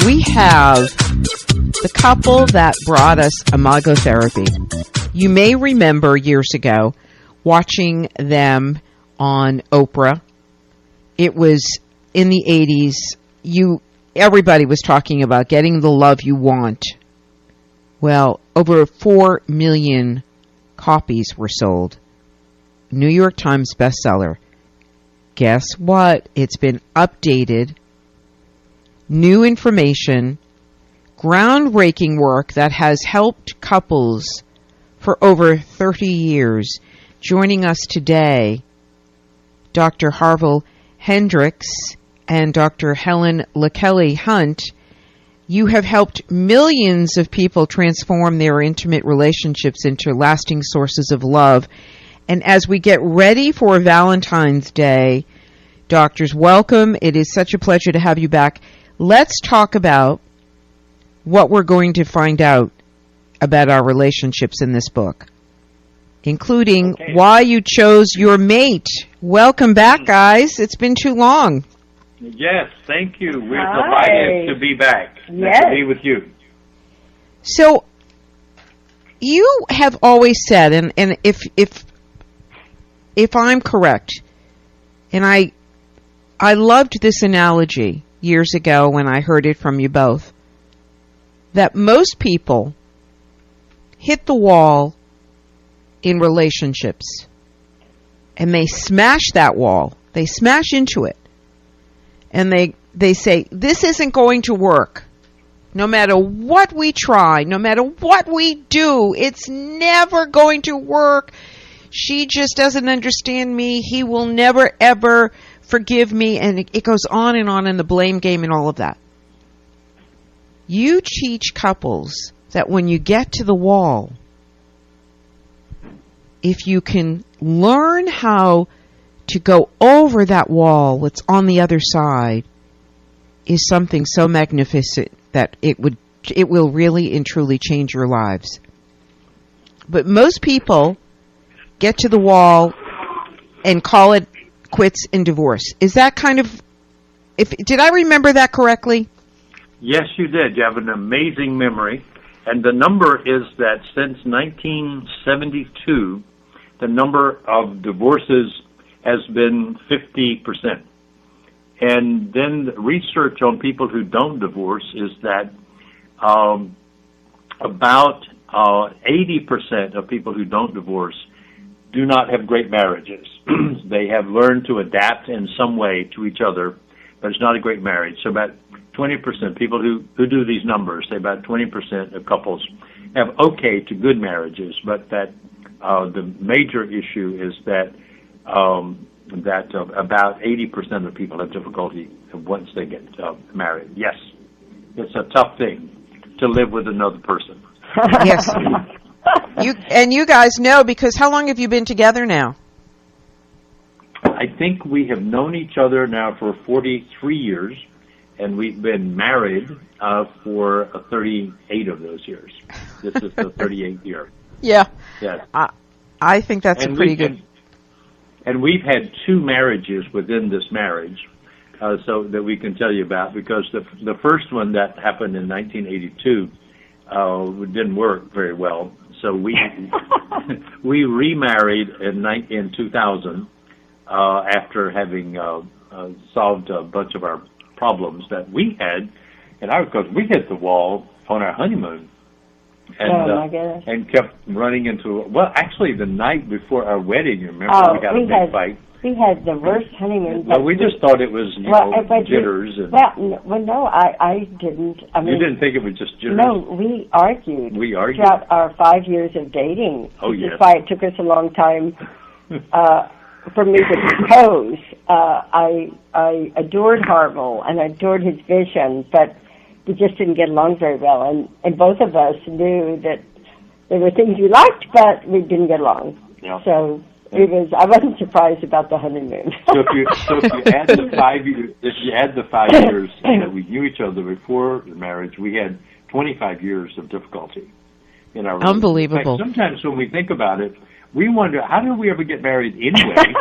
we have the couple that brought us Imago Therapy. You may remember years ago watching them on Oprah. It was in the 80s. Everybody was talking about getting the love you want. Well, over 4 million copies were sold. New York Times bestseller. Guess what? It's been updated. New information, groundbreaking work that has helped couples for over 30 years. Joining us today, Dr. Harville Hendricks and Dr. Helen LaKelly Hunt. You have helped millions of people transform their intimate relationships into lasting sources of love. And as we get ready for Valentine's Day, doctors, welcome. It is such a pleasure to have you back. Let's talk about what we're going to find out about our relationships in this book, including why you chose your mate. Welcome back, guys. It's been too long. Yes, thank you. We're delighted to be back. Yes. To be with you. So, you have always said, and if I'm correct, and I loved this analogy years ago when I heard it from you both, that most people hit the wall in relationships and they smash that wall. They smash into it. And they say, this isn't going to work. No matter what we try, no matter what we do, it's never going to work. She just doesn't understand me. He will never, ever forgive me. And it goes on in the blame game and all of that. You teach couples that when you get to the wall, if you can learn how to go over that wall, what's on the other side is something so magnificent that it will really and truly change your lives. But most people get to the wall and call it quits and divorce. Is that kind of, did I remember that correctly? Yes, you did. You have an amazing memory. And the number is that since 1972, the number of divorces has been 50%. And then the research on people who don't divorce is that about 80% of people who don't divorce do not have great marriages. They have learned to adapt in some way to each other, but it's not a great marriage. So about 20%, people who do these numbers, say about 20% of couples have okay to good marriages, but that the major issue is that about 80% of people have difficulty once they get married. Yes, it's a tough thing to live with another person. Yes. You guys know, because how long have you been together now? I think we have known each other now for 43 years, and we've been married for 38 of those years. This is the 38th year. Yeah. Yes. I think that's a pretty good... And we've had 2 marriages within this marriage, so that we can tell you about, because the first one that happened in 1982 didn't work very well. So we remarried in 2000 after having solved a bunch of our problems that we had, and because we hit the wall on our honeymoon. And, and kept running into, actually the night before our wedding, you remember, we got a big fight. We had the worst honeymoon. Well, we just thought it was, jitters. No, I didn't. I mean, you didn't think it was just jitters? No, we argued. Throughout our 5 years of dating. Oh, yes. That's why it took us a long time for me to propose. I adored Harville, and I adored his vision, but we just didn't get along very well, and both of us knew that there were things we liked, but we didn't get along. Yeah. So I wasn't surprised about the honeymoon. So if you add the 5 years, that we knew each other before the marriage, we had 25 years of difficulty in our relationship. Unbelievable. In fact, sometimes when we think about it, we wonder, how did we ever get married anyway?